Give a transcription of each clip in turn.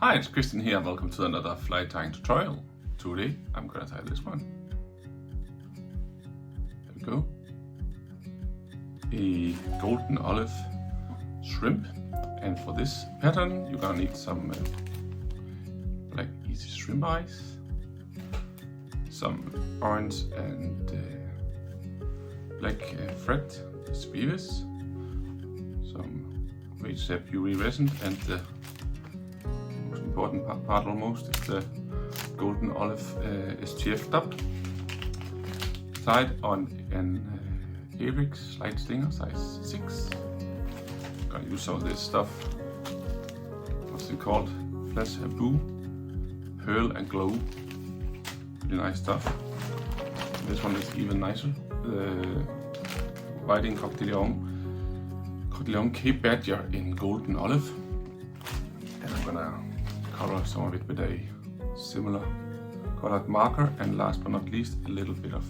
Hi, it's Christian here. Welcome to another fly tying tutorial. Today I'm gonna tie this one. There we go. A golden olive shrimp, and for this pattern you're gonna need some black Easyshrimpeyes, some orange and black thread, veevus, some Raidzap resin, and the most important part almost is the golden olive STF top, tied on an Ahrex light stinger size 6. I'm gonna use some of this stuff. What's it called? Flashabou, pearl and glow. Really nice stuff. This one is even nicer. The whiting Krogh Cape Badger in golden olive. And I'm gonna color some of it with a similar colored marker, and last but not least a little bit of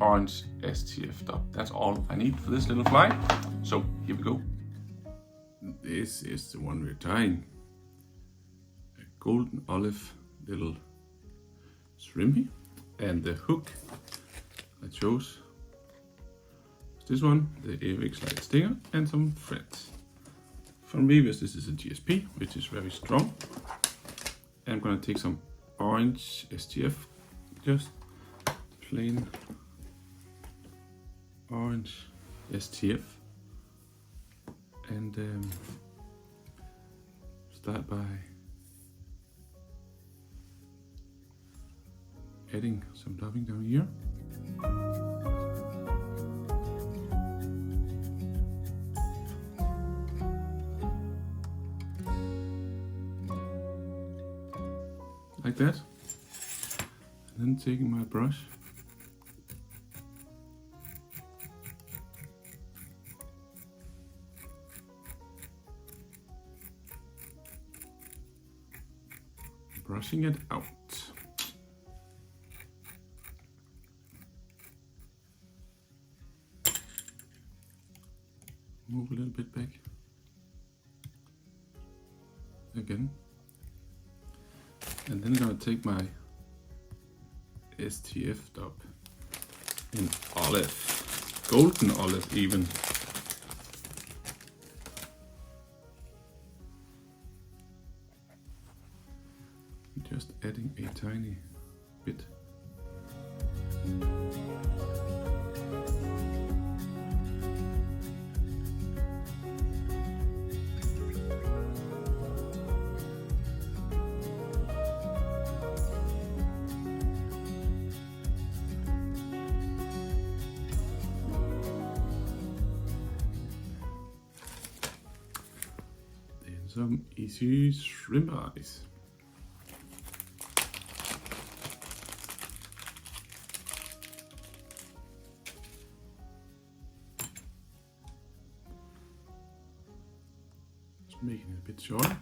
orange STF top. That's all I need for this little fly. So here we go. This is the one we're tying. A golden olive little shrimpy, and the hook I chose is this one, the Ahrex light stinger, and some threads. From veevus, this is a GSP, which is very strong. And I'm gonna take some orange STF, just plain orange STF, and start by adding some dubbing down here. Like that, and then taking my brush brushing it out. Move a little bit back again. And then I'm gonna take my STF top in olive, golden olive even. Just adding a tiny bit. Some Easyshrimpeyes. Just making it a bit shorter.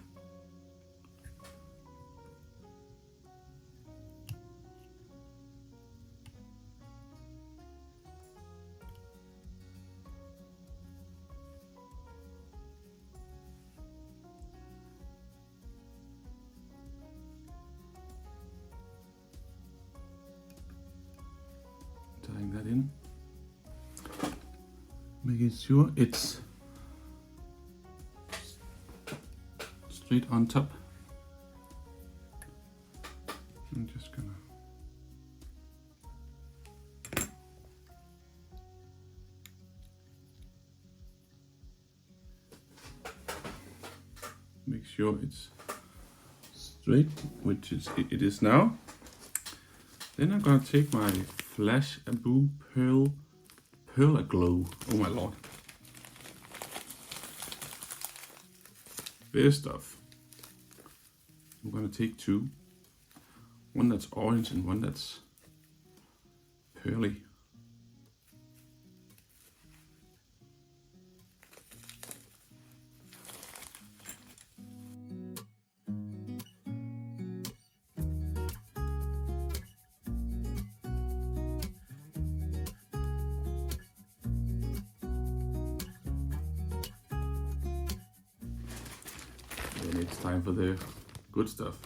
Tying that in, making sure it's straight on top. I'm just gonna make sure it's straight, which is it is now. Then I'm gonna take my flashabou pearl glow. Oh my lord. This stuff. I'm gonna take two. One that's orange and one that's pearly. Then it's time for the Good stuff.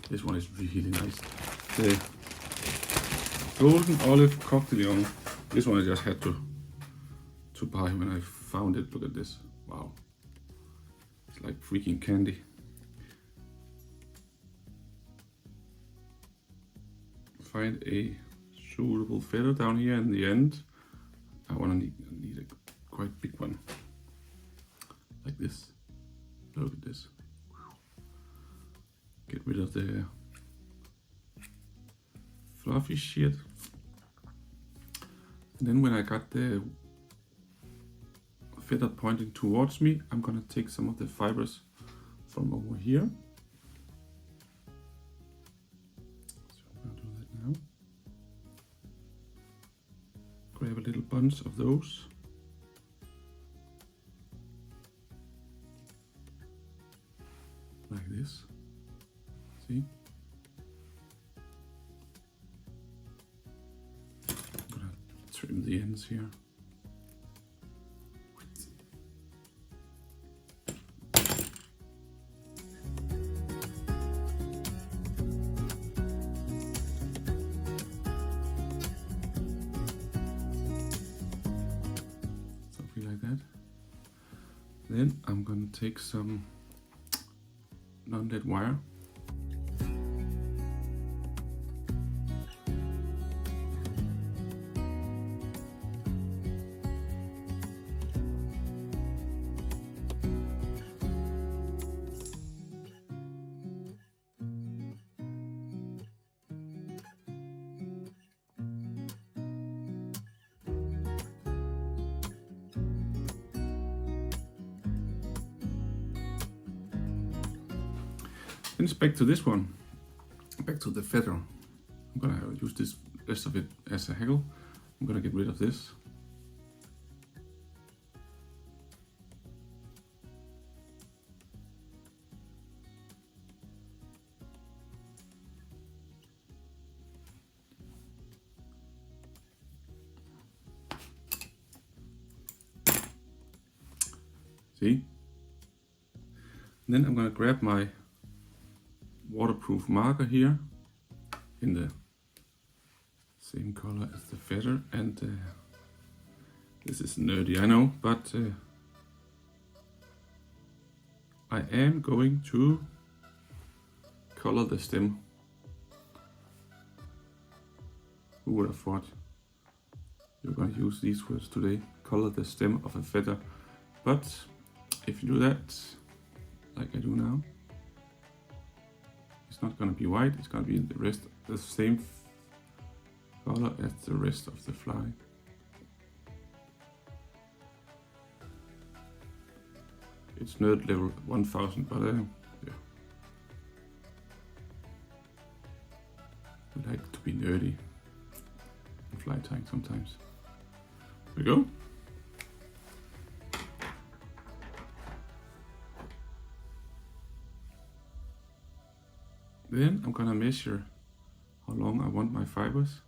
This one is really nice. The golden olive cocktail. This one I just had to buy when I found it. Look at this. Wow. It's like freaking candy. Find a suitable feather down here in the end. I need a quite big one. Like this. Look at this. Get rid of the fluffy shit. And then when I got the feather pointing towards me, I'm gonna take some of the fibers from over here. So I'm gonna do that now. Grab a little bunch of those. Like this. See? I'm gonna trim the ends here. Something like that. Then I'm gonna take some non-dead wire. Then it's back to this one, back to the feather. I'm gonna use this rest of it as a hackle. I'm gonna get rid of this. See? And then I'm gonna grab my waterproof marker here in the same color as the feather, and this is nerdy, I know, but I am going to color the stem. Who would have thought you're going to use these words today? Color the stem of a feather. But if you do that like I do now, it's not going to be white, it's going to be the same color as the rest of the fly. It's nerd level 1000, but yeah. I like to be nerdy in fly tying sometimes. There we go. Then I'm gonna measure how long I want my fibers.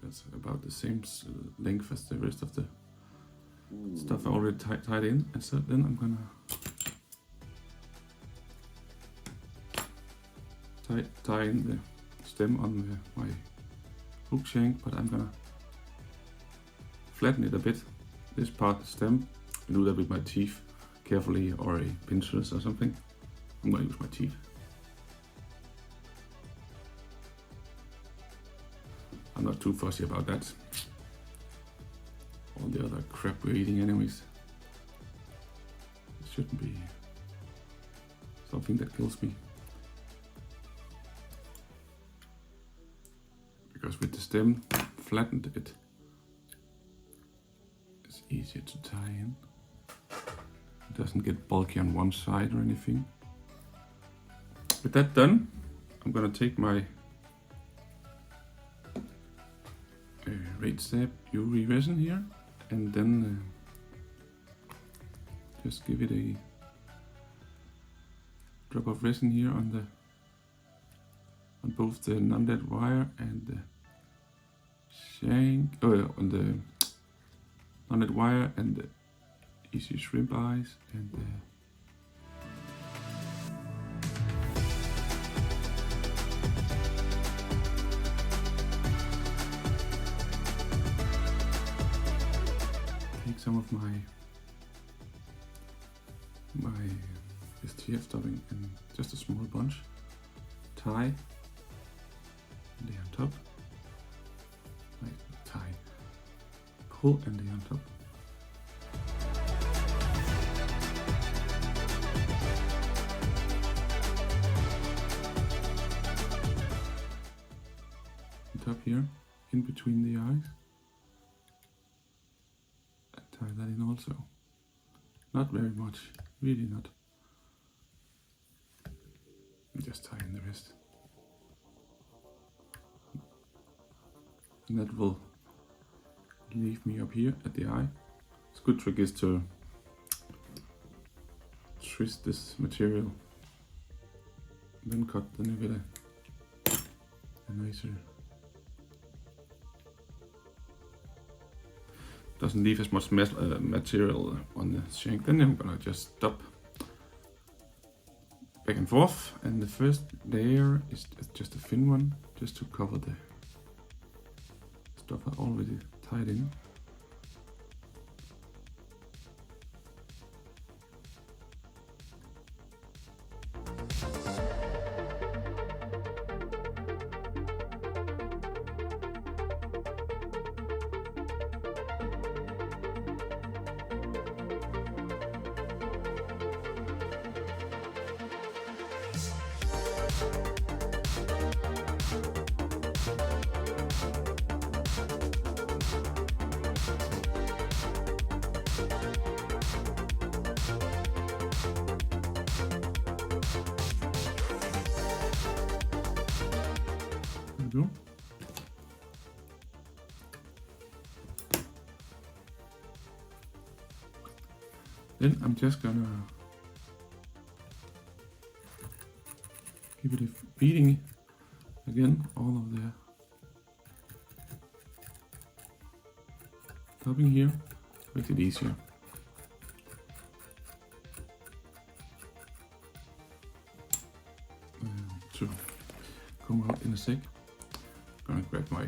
That's about the same length as the rest of the stuff I already tied in. And so then I'm gonna tie in the stem on my hook shank, but I'm gonna flatten it a bit. This part, the stem, I do that with my teeth carefully, or a pincers or something. I'm gonna use my teeth. I'm not too fussy about that. All the other crap we're eating anyways. It shouldn't be something that kills me. Because with the stem flattened, it's easier to tie in. It doesn't get bulky on one side or anything. With that done, I'm gonna take my Raidzap UV resin here, and then just give it a drop of resin here on both the non-dead wire and the shank, on the non-dead wire and the Easyshrimpeyes and the take some of my STF stuffing in just a small bunch, tie, lay on top, tie, pull and lay on top. On top here, in between the eyes, and tie that in also. Not very much, really not. And just tie in the rest. And that will leave me up here at the eye. A good trick is to twist this material, then cut the with a razor. Doesn't leave as much material on the shank. Then I'm gonna just stop back and forth, and the first layer is just a thin one, just to cover the stuff I already tied in. There we go. Then I'm just gonna give it a beating again, all of the topping here, makes it easier. To come out in a sec, gonna grab my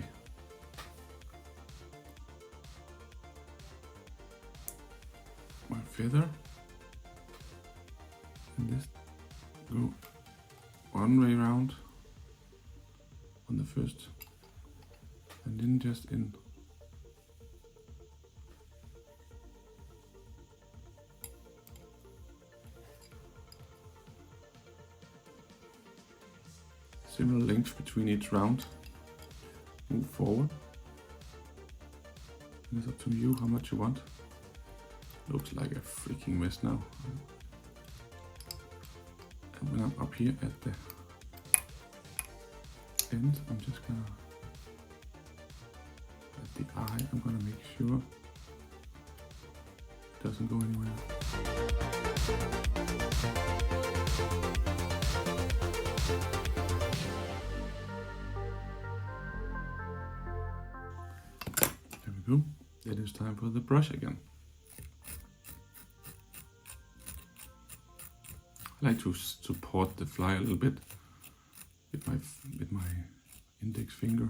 feather and this go one way around on the first, and then just in similar length between each round. Move forward, and it's up to you how much you want. Looks like a freaking mess now. And when I'm up here at the end, I'm just gonna, at the eye, I'm gonna make sure it doesn't go anywhere. There we go. It is time for the brush again. I like to support the fly a little bit with my index finger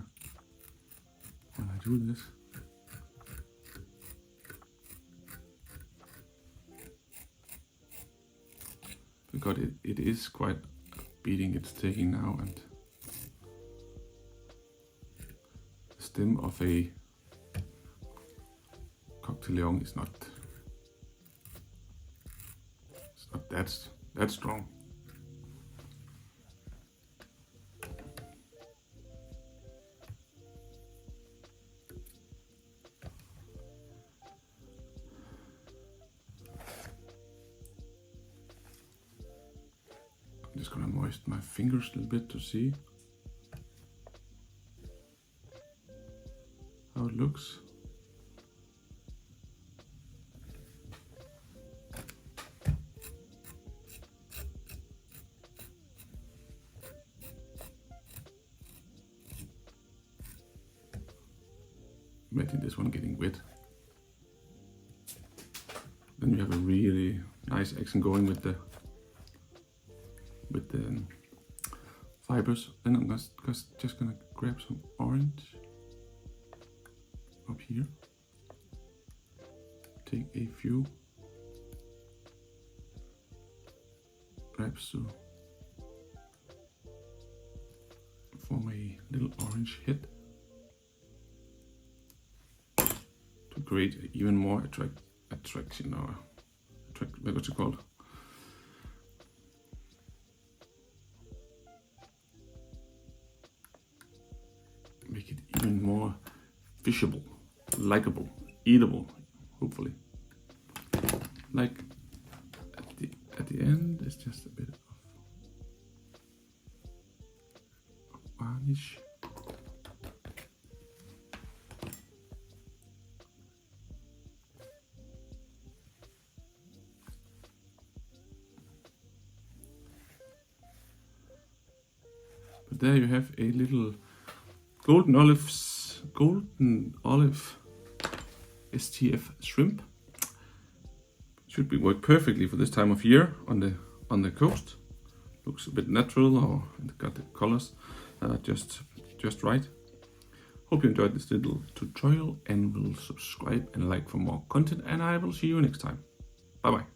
when I do this. Because it is quite a beating it's taking now, and the stem of a cocktail is not that strong. I'm just gonna moisten my fingers a little bit to see how it looks. Imagine this one getting wet. Then we have a really nice action going with the fibers. Then I'm just gonna grab some orange up here. take a few wraps to form a little orange head to create even more attraction, or what's it called? Make it even more fishable, likable, eatable, hopefully. Like at the end, it's just a bit of varnish. But there you have a little golden olive STF shrimp. Should be work perfectly for this time of year on the coast. Looks a bit natural, or got the colors just right. Hope you enjoyed this little tutorial, and will subscribe and like for more content, and I will see you next time. Bye bye.